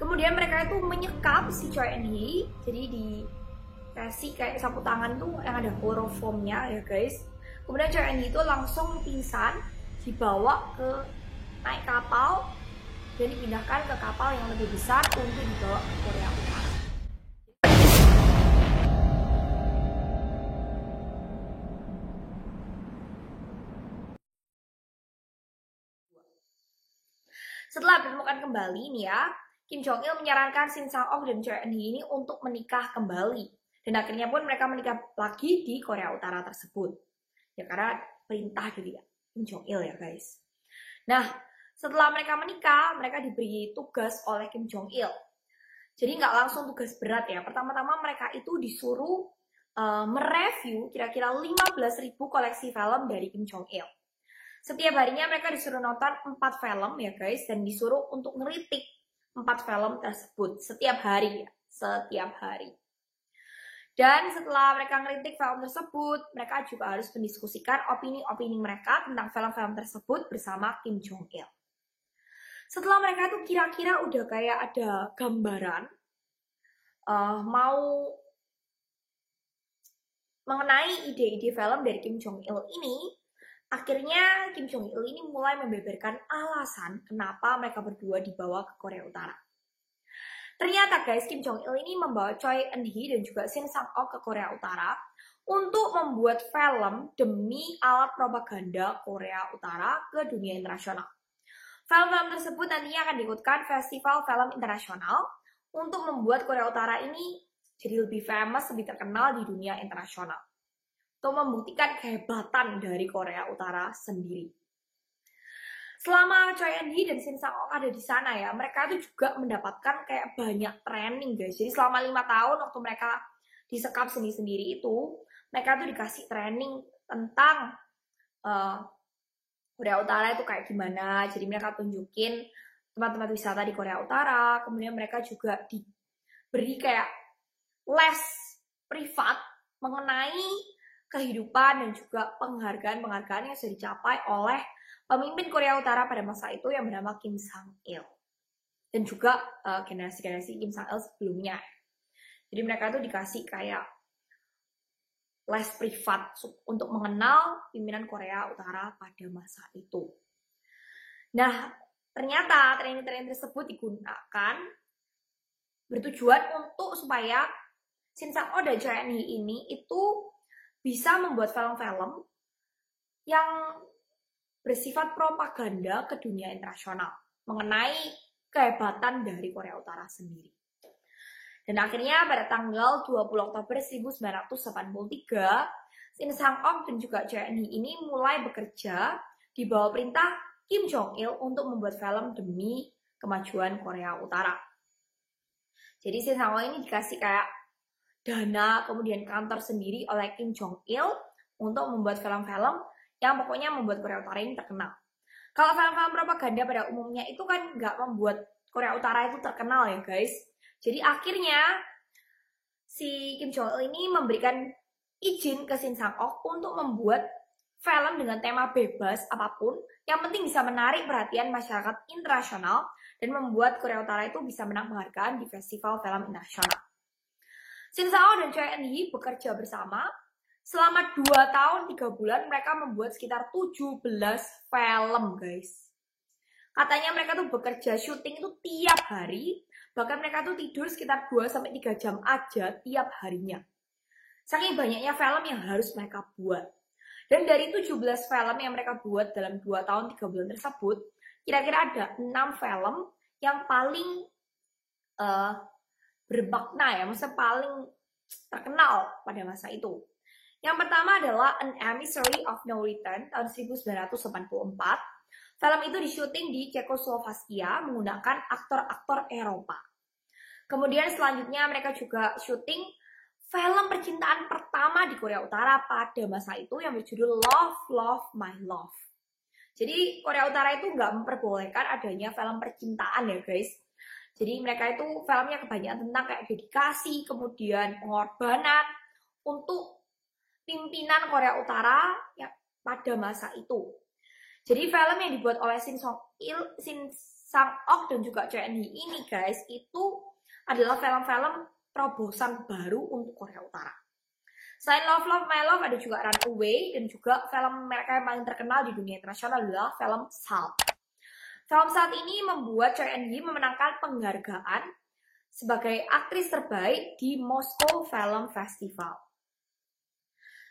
Kemudian mereka itu menyekap si Choi Eun-hee, jadi dikasih kayak sapu tangan tuh yang ada chloroformnya ya guys. Kemudian Choi Eun-hee itu langsung pingsan, dibawa ke naik kapal dan dipindahkan ke kapal yang lebih besar untuk dibawa ke Korea Utara. Setelah ditemukan kembali nih ya, Kim Jong Il menyarankan Shin Sang-ok dan Choi Eun-hee ini untuk menikah kembali. Dan akhirnya pun mereka menikah lagi di Korea Utara tersebut. Ya karena perintah dari Kim Jong Il ya guys. Nah, setelah mereka menikah, mereka diberi tugas oleh Kim Jong Il. Jadi nggak langsung tugas berat ya. Pertama-tama mereka itu disuruh mereview kira-kira 15.000 koleksi film dari Kim Jong Il. Setiap harinya mereka disuruh nonton 4 film ya guys, dan disuruh untuk ngeritik 4 film tersebut setiap hari ya, setiap hari. Dan setelah mereka ngeritik film tersebut, mereka juga harus mendiskusikan opini-opini mereka tentang film-film tersebut bersama Kim Jong Il. Setelah mereka tuh kira-kira udah kayak ada gambaran mau mengenai ide-ide film dari Kim Jong Il ini, akhirnya Kim Jong Il ini mulai membeberkan alasan kenapa mereka berdua dibawa ke Korea Utara. Ternyata guys, Kim Jong Il ini membawa Choi Eun-hee dan juga Shin Sang-ok ke Korea Utara untuk membuat film demi alat propaganda Korea Utara ke dunia internasional. Film-film tersebut nantinya akan diikutkan festival film internasional untuk membuat Korea Utara ini jadi lebih famous, lebih terkenal di dunia internasional. Untuk membuktikan kehebatan dari Korea Utara sendiri. Selama Choi Eun-hee dan Shin Sang-ok ada di sana ya, mereka itu juga mendapatkan kayak banyak training guys. Jadi selama 5 tahun waktu mereka disekap sendiri-sendiri itu, mereka tuh dikasih training tentang Korea Utara itu kayak gimana. Jadi mereka tunjukin tempat-tempat wisata di Korea Utara. Kemudian mereka juga diberi kayak les privat mengenai kehidupan dan juga penghargaan-penghargaan yang sudah dicapai oleh pemimpin Korea Utara pada masa itu yang bernama Kim Sang-il. Dan juga generasi-generasi Kim Sang-il sebelumnya. Jadi mereka tuh dikasih kayak les privat untuk mengenal pimpinan Korea Utara pada masa itu. Nah, ternyata training-training tersebut digunakan bertujuan untuk supaya Shin Sang-ok dan Choi Eun-hee ini itu bisa membuat film-film yang bersifat propaganda ke dunia internasional mengenai kehebatan dari Korea Utara sendiri. Dan akhirnya pada tanggal 20 Oktober 1983, Shin Sang-ok dan juga Choi Eun-hee ini mulai bekerja di bawah perintah Kim Jong Il untuk membuat film demi kemajuan Korea Utara. Jadi Shin Sang-ok ini dikasih kayak dana, kemudian kantor sendiri oleh Kim Jong Il untuk membuat film-film yang pokoknya membuat Korea Utara ini terkenal. Kalau film-film propaganda pada umumnya itu kan nggak membuat Korea Utara itu terkenal ya guys. Jadi akhirnya si Kim Jong Il ini memberikan izin ke Shin Sang-ok untuk membuat film dengan tema bebas apapun, yang penting bisa menarik perhatian masyarakat internasional dan membuat Korea Utara itu bisa menang penghargaan di festival film internasional. Shin Sang-ok dan Choi Eun-hee bekerja bersama selama 2 tahun 3 bulan. Mereka membuat sekitar 17 film guys. Katanya mereka tuh bekerja syuting itu tiap hari, bahkan mereka tuh tidur sekitar 2-3 jam aja tiap harinya. Saking banyaknya film yang harus mereka buat. Dan dari 17 film yang mereka buat dalam 2 tahun 3 bulan tersebut, kira-kira ada 6 film yang paling bermakna ya, maksudnya paling terkenal pada masa itu. Yang pertama adalah An Emissary of No Return tahun 1984. Film itu disyuting di Cekoslovakia menggunakan aktor-aktor Eropa. Kemudian selanjutnya mereka juga syuting film percintaan pertama di Korea Utara pada masa itu yang berjudul Love, Love, My Love. Jadi Korea Utara itu nggak memperbolehkan adanya film percintaan ya guys. Jadi mereka itu filmnya kebanyakan tentang kayak dedikasi, kemudian pengorbanan untuk pimpinan Korea Utara ya, pada masa itu. Jadi film yang dibuat oleh Shin Sang-ok dan juga Choi Eun-hee ini guys, itu adalah film-film terobosan baru untuk Korea Utara. Selain Love Love My Love, ada juga Runaway, dan juga film mereka yang paling terkenal di dunia internasional adalah film Salt. Film Salt ini membuat Choi Eun-hee memenangkan penghargaan sebagai aktris terbaik di Moscow Film Festival.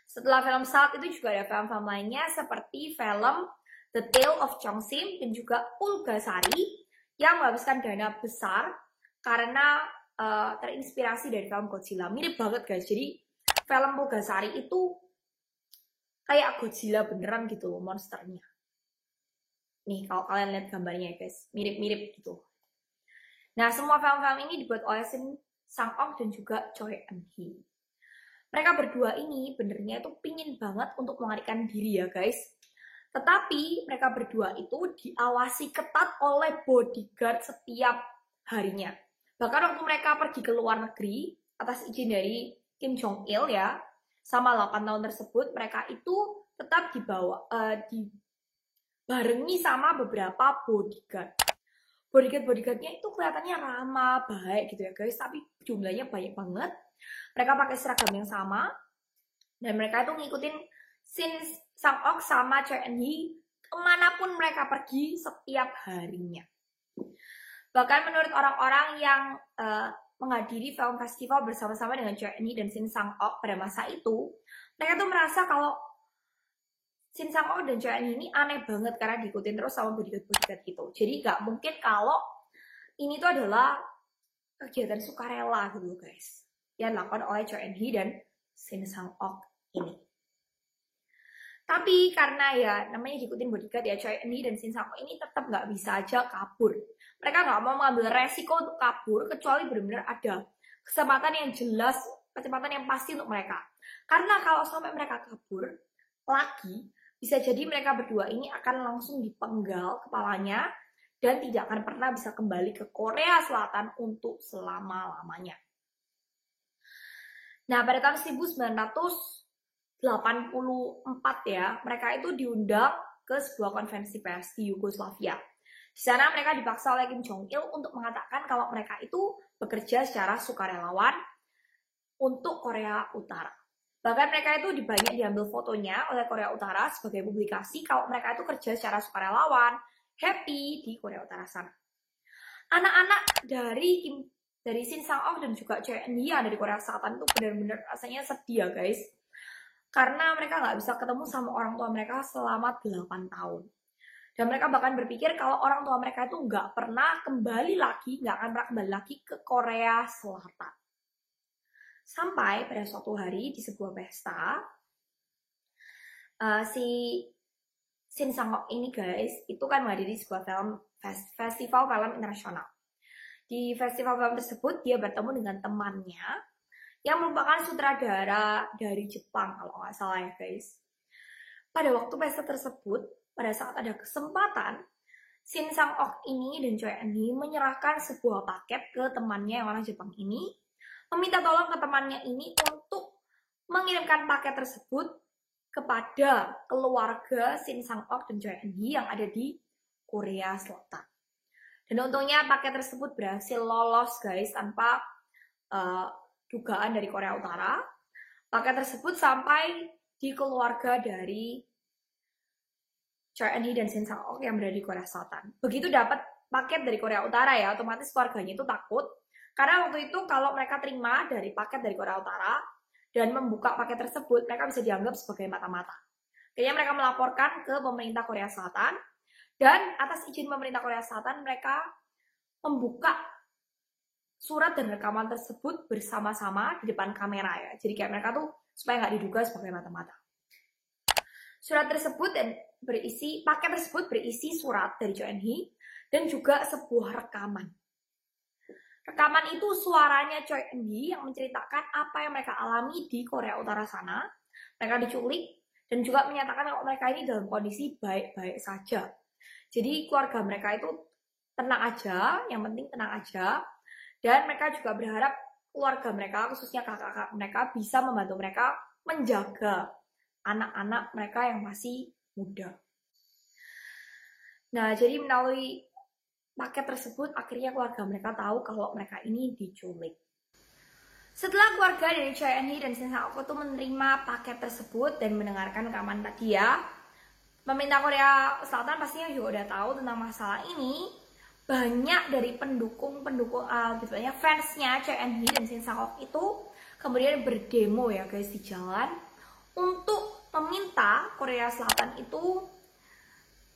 Setelah film Salt itu juga ada film-film lainnya seperti film The Tale of Chongsim dan juga Ulgasari yang menghabiskan dana besar karena terinspirasi dari film Godzilla. Mirip banget guys, jadi film Ulgasari itu kayak Godzilla beneran gitu loh monsternya. Nih kalau kalian lihat gambarnya ya guys, mirip-mirip gitu. Nah semua film-film ini dibuat oleh Shin Sang-ok dan juga Choi Eun-hee. Mereka berdua ini benernya itu pingin banget untuk melarikan diri ya guys. Tetapi mereka berdua itu diawasi ketat oleh bodyguard setiap harinya. Bahkan waktu mereka pergi ke luar negeri atas izin dari Kim Jong Il ya, sama 8 tahun tersebut mereka itu tetap dibarengi sama beberapa bodyguard. Bodyguardnya itu kelihatannya ramah, baik gitu ya guys, tapi jumlahnya banyak banget. Mereka pakai seragam yang sama dan mereka itu ngikutin Shin Sang-ok sama Choi Eun-hee kemanapun mereka pergi setiap harinya. Bahkan menurut orang-orang yang menghadiri film festival bersama-sama dengan Choi Eun-hee dan Shin Sang-ok pada masa itu, mereka tuh merasa kalau Shin Sang-ok dan Choi Eun-hee ini aneh banget karena diikutin terus sama bodyguard gitu. Jadi gak mungkin kalau ini tuh adalah kegiatan sukarela gitu guys, yang dilakukan oleh Choi Eun-hee dan Shin Sang-ok ini. Tapi karena ya namanya diikutin bodyguard ya, Choi Eun-hee dan Shin Sang-ok ini tetap nggak bisa aja kabur. Mereka nggak mau mengambil resiko untuk kabur kecuali benar-benar ada kesempatan yang jelas, kesempatan yang pasti untuk mereka. Karena kalau sampai mereka kabur lagi, bisa jadi mereka berdua ini akan langsung dipenggal kepalanya dan tidak akan pernah bisa kembali ke Korea Selatan untuk selama-lamanya. Nah, pada tahun 1984 ya, mereka itu diundang ke sebuah konferensi pers di Yugoslavia. Di sana mereka dipaksa oleh Kim Jong Il untuk mengatakan kalau mereka itu bekerja secara sukarelawan untuk Korea Utara. Bahkan mereka itu banyak diambil fotonya oleh Korea Utara sebagai publikasi kalau mereka itu kerja secara sukarelawan, happy di Korea Utara sana. Anak-anak dari Shin Sang-ok dan juga Choi Eun-hee yang dari Korea Selatan itu benar-benar rasanya sedih ya guys. Karena mereka nggak bisa ketemu sama orang tua mereka selama 8 tahun. Dan mereka bahkan berpikir kalau orang tua mereka itu nggak akan pernah kembali lagi ke Korea Selatan. Sampai pada suatu hari di sebuah pesta, si Shin Sang-ok ini guys, itu kan menghadiri sebuah festival film internasional. Di festival film tersebut dia bertemu dengan temannya yang merupakan sutradara dari Jepang kalau nggak salah ya guys. Pada waktu pesta tersebut, pada saat ada kesempatan, Shin Sang-ok ini dan Choi Eun-hee menyerahkan sebuah paket ke temannya yang orang Jepang ini, meminta tolong ke temannya ini untuk mengirimkan paket tersebut kepada keluarga Shin Sang-ok dan Choi Eun-hee yang ada di Korea Selatan. Dan untungnya paket tersebut berhasil lolos guys tanpa dugaan dari Korea Utara. Paket tersebut sampai di keluarga dari Choi Eun-hee dan Shin Sang-ok yang berada di Korea Selatan. Begitu dapat paket dari Korea Utara ya, otomatis keluarganya itu takut. Karena waktu itu kalau mereka terima dari paket dari Korea Utara dan membuka paket tersebut, mereka bisa dianggap sebagai mata-mata. Akhirnya mereka melaporkan ke pemerintah Korea Selatan. Dan atas izin pemerintah Korea Selatan, mereka membuka surat dan rekaman tersebut bersama-sama di depan kamera ya. Jadi kayak mereka tuh supaya nggak diduga sebagai mata-mata. Surat tersebut paket tersebut berisi surat dari Choi Eun-hee dan juga sebuah rekaman. Rekaman itu suaranya Choi Eun-hee yang menceritakan apa yang mereka alami di Korea Utara sana. Mereka diculik dan juga menyatakan kalau mereka ini dalam kondisi baik-baik saja. Jadi keluarga mereka itu tenang aja, yang penting tenang aja. Dan mereka juga berharap keluarga mereka, khususnya kakak-kakak mereka, bisa membantu mereka menjaga anak-anak mereka yang masih muda. Nah, jadi melalui paket tersebut, akhirnya keluarga mereka tahu kalau mereka ini diculik. Setelah keluarga dari Choi Eun-hee dan Shin Sang-ok itu menerima paket tersebut dan mendengarkan rekaman tadi ya, pemerintah Korea Selatan pastinya juga udah tahu tentang masalah ini. Banyak dari pendukung fansnya Choi Eun-hee dan Shin Sang-ok itu kemudian berdemo ya guys di jalan untuk meminta Korea Selatan itu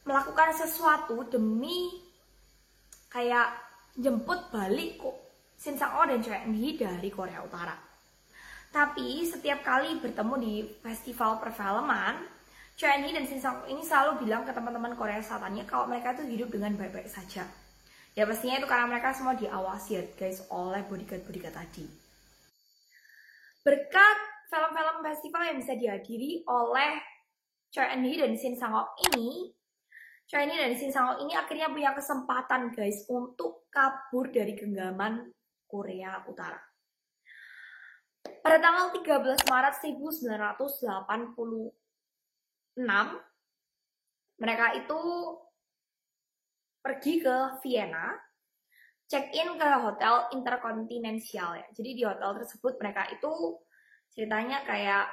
melakukan sesuatu demi kayak jemput balik kok Shin Sang-ok dan Choi Eun-hee dari Korea Utara. Tapi setiap kali bertemu di festival perfilman, Choi Eun-hee dan Shin Sang-ok ini selalu bilang ke teman-teman Korea Selatannya kalau mereka itu hidup dengan baik-baik saja. Ya pastinya itu karena mereka semua diawasi ya guys oleh bodyguard-bodyguard tadi. Berkat film-film festival yang bisa dihadiri oleh Choi Eun-hee dan Shin Sang-ok ini, Choi Eun-hee dan Shin Sang-ok ini akhirnya punya kesempatan guys untuk kabur dari genggaman Korea Utara. Pada tanggal 13 Maret 1986, mereka itu pergi ke Vienna, check-in ke Hotel Intercontinental ya. Jadi di hotel tersebut mereka itu ceritanya kayak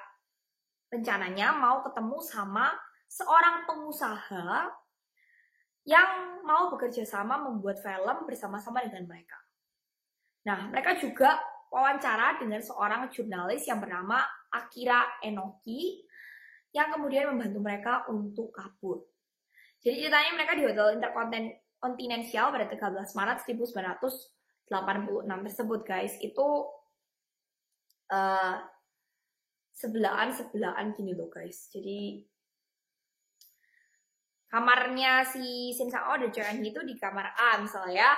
rencananya mau ketemu sama seorang pengusaha yang mau bekerja sama membuat film bersama-sama dengan mereka. Nah, mereka juga wawancara dengan seorang jurnalis yang bernama Akira Enoki yang kemudian membantu mereka untuk kabur. Jadi ceritanya mereka di Hotel Intercontinental pada 13 Maret 1986 tersebut guys. Itu sebelahan gini loh guys. Jadi kamarnya si Shin Sang-ok dan Choi Eun-hee itu di kamar A misalnya ya.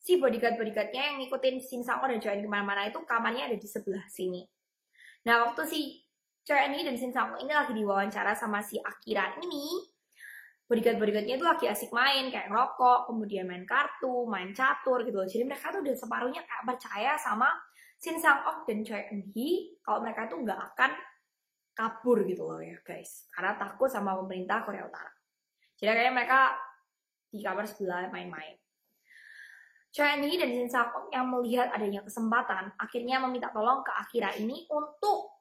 Si bodyguard-bodyguardnya yang ngikutin Shin Sang-ok dan Choi Eun-hee kemana-mana itu kamarnya ada di sebelah sini. Nah waktu si Choi Eun-hee dan Shin Sang-ok ini lagi diwawancara sama si Akira ini, bodyguard-bodyguardnya itu lagi asik main kayak rokok, kemudian main kartu, main catur gitu loh. Jadi mereka tuh udah separuhnya kayak percaya sama Shin Sang-ok dan Choi Eun-hee kalau mereka tuh nggak akan kabur gitu loh ya guys, karena takut sama pemerintah Korea Utara. Jadi kayaknya mereka di kamar sebelah main-main. Choi Eun-hee dan Shin Sang-ok yang melihat adanya kesempatan akhirnya meminta tolong ke Akira ini untuk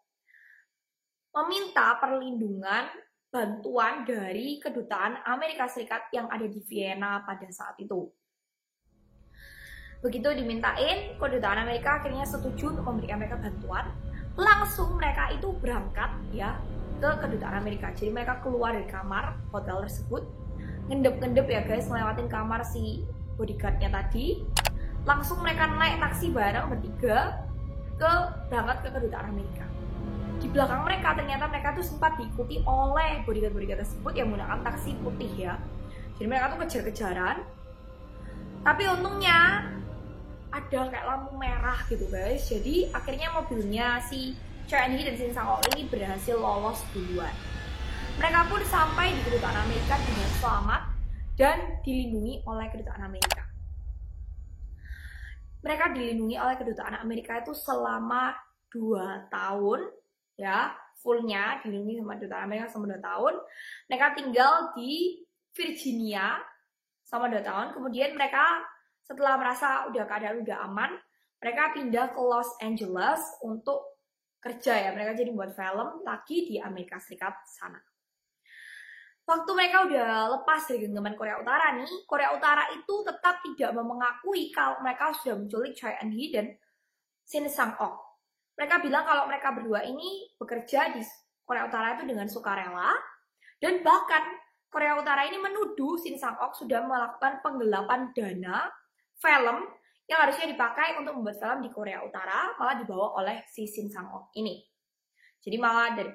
meminta perlindungan bantuan dari kedutaan Amerika Serikat yang ada di Vienna pada saat itu. Begitu dimintain, kedutaan Amerika akhirnya setuju untuk memberikan mereka bantuan. Langsung mereka itu berangkat ya ke kedutaan Amerika. Jadi mereka keluar dari kamar hotel tersebut, ngendep-ngendep ya guys, ngelewatin kamar si bodyguardnya tadi. Langsung mereka naik taksi bareng bertiga berangkat ke kedutaan Amerika. Di belakang mereka ternyata mereka tuh sempat diikuti oleh bodyguard-bodyguard tersebut yang menggunakan taksi putih ya. Jadi mereka tuh kejar-kejaran. Tapi untungnya ada kayak lampu merah gitu guys. Jadi akhirnya mobilnya si Choi Eun-hee dan Shin Sang-ok ini berhasil lolos duluan. Mereka pun sampai di kedutaan Amerika dengan selamat dan dilindungi oleh kedutaan Amerika. Mereka dilindungi oleh kedutaan Amerika itu selama 2 tahun ya, fullnya dilindungi sama kedutaan Amerika selama 2 tahun. Mereka tinggal di Virginia selama 2 tahun. Kemudian mereka setelah merasa keadaan udah aman, mereka pindah ke Los Angeles untuk kerja ya. Mereka jadi buat film lagi di Amerika Serikat sana. Waktu mereka udah lepas dari genggaman Korea Utara nih, Korea Utara itu tetap tidak mengakui kalau mereka sudah menculik Choi Eun-hee dan Shin Sang-ok. Mereka bilang kalau mereka berdua ini bekerja di Korea Utara itu dengan sukarela, dan bahkan Korea Utara ini menuduh Shin Sang-ok sudah melakukan penggelapan dana film yang harusnya dipakai untuk membuat film di Korea Utara, malah dibawa oleh si Shin Sang-ok ini. Jadi malah dari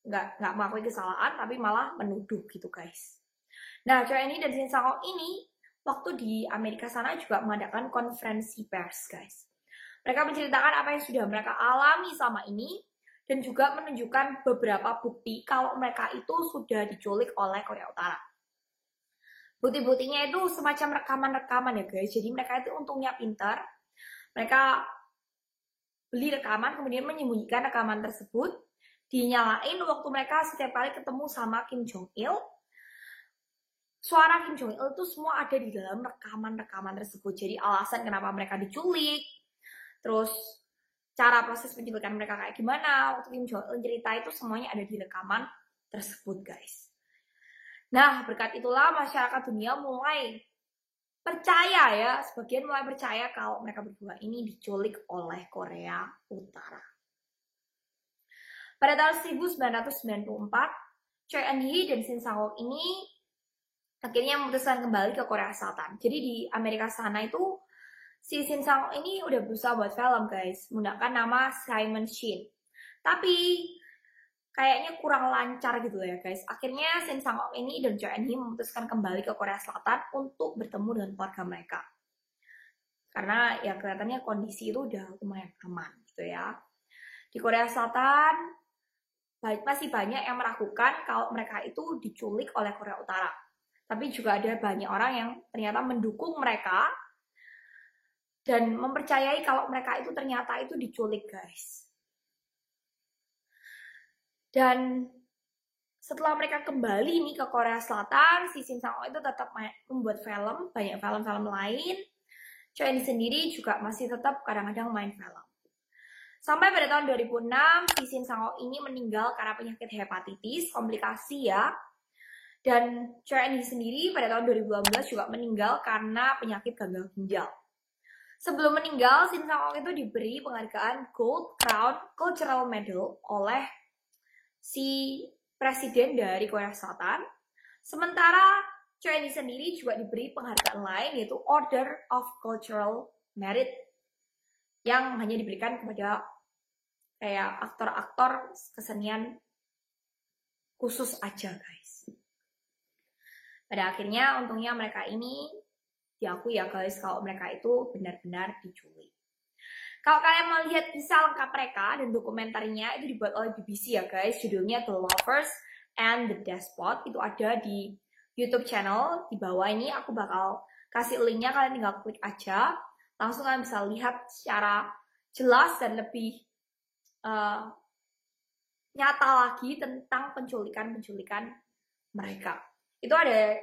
nggak mengakui kesalahan, tapi malah menuduh gitu guys. Nah, Choi Eun-hee dan Shin Sang-ok ini waktu di Amerika sana juga mengadakan konferensi pers guys. Mereka menceritakan apa yang sudah mereka alami selama ini dan juga menunjukkan beberapa bukti kalau mereka itu sudah diculik oleh Korea Utara. Bukti-buktinya itu semacam rekaman-rekaman ya guys. Jadi mereka itu untungnya pintar. Mereka beli rekaman kemudian menyembunyikan rekaman tersebut, dinyalain waktu mereka setiap kali ketemu sama Kim Jong Il. suara Kim Jong Il itu semua ada di dalam rekaman-rekaman tersebut. Jadi alasan kenapa mereka diculik, terus cara proses penculikan mereka kayak gimana, waktu Kim Jong Il cerita itu semuanya ada di rekaman tersebut, guys. Nah, berkat itulah masyarakat dunia mulai percaya ya, sebagian mulai percaya kalau mereka berdua ini diculik oleh Korea Utara. Pada tahun 1994, Choi Eun-hee dan Shin Sang-wook ini akhirnya memutuskan kembali ke Korea Selatan. Jadi di Amerika sana itu si Shin Sang-wook ini udah berusaha buat film, guys, menggunakan nama Simon Shin. Tapi kayaknya kurang lancar gitu ya, guys. Akhirnya Shin Sang-wook ini dan Choi Eun-hee memutuskan kembali ke Korea Selatan untuk bertemu dengan keluarga mereka. Karena ya kelihatannya kondisi itu udah lumayan aman gitu ya. Di Korea Selatan masih banyak yang meragukan kalau mereka itu diculik oleh Korea Utara. Tapi juga ada banyak orang yang ternyata mendukung mereka dan mempercayai kalau mereka itu ternyata itu diculik, guys. Dan setelah mereka kembali nih ke Korea Selatan, si Shin Sang-wook itu tetap membuat film, banyak film-film lain. Choi Eun-hee sendiri juga masih tetap kadang-kadang main film. Sampai pada tahun 2006, si Shin Sang-wook ini meninggal karena penyakit hepatitis, komplikasi ya. Dan Choi Eun-hee sendiri pada tahun 2018 juga meninggal karena penyakit gagal ginjal. Sebelum meninggal, Shin Sang-wook itu diberi penghargaan Gold Crown Cultural Medal oleh si presiden dari Korea Selatan. Sementara Choi Eun-hee sendiri juga diberi penghargaan lain yaitu Order of Cultural Merit yang hanya diberikan kepada kayak aktor-aktor kesenian khusus aja, guys. Pada akhirnya untungnya mereka ini diakui ya, guys, kalau mereka itu benar-benar diculik. Kalau kalian mau lihat kisah lengkap mereka dan dokumenternya itu dibuat oleh BBC ya, guys. Judulnya The Lovers and the Despot. Itu ada di YouTube channel. Di bawah ini aku bakal kasih linknya, kalian tinggal klik aja. Langsung kalian bisa lihat secara jelas dan lebih nyata lagi tentang penculikan-penculikan mereka. Itu ada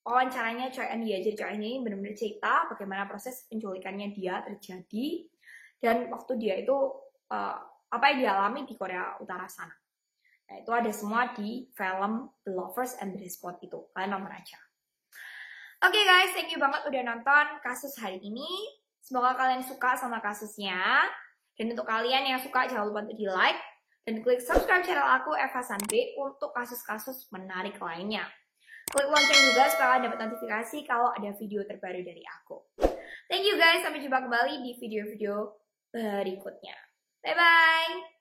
wawancaranya Choi Eun-hee. Jadi Choi Eun-hee ini benar-benar cerita bagaimana proses penculikannya dia terjadi dan waktu dia itu apa yang dialami di Korea Utara sana. Nah, itu ada semua di film The Lovers and the Despot itu. Kalian nonton aja. Oke, guys, thank you banget udah nonton kasus hari ini. Semoga kalian suka sama kasusnya. Dan untuk kalian yang suka jangan lupa untuk di like dan klik subscribe channel aku Eva Sanbe untuk kasus-kasus menarik lainnya. Klik lonceng juga supaya kalian dapat notifikasi kalau ada video terbaru dari aku. Thank you guys, sampai jumpa kembali di video-video berikutnya. Bye-bye!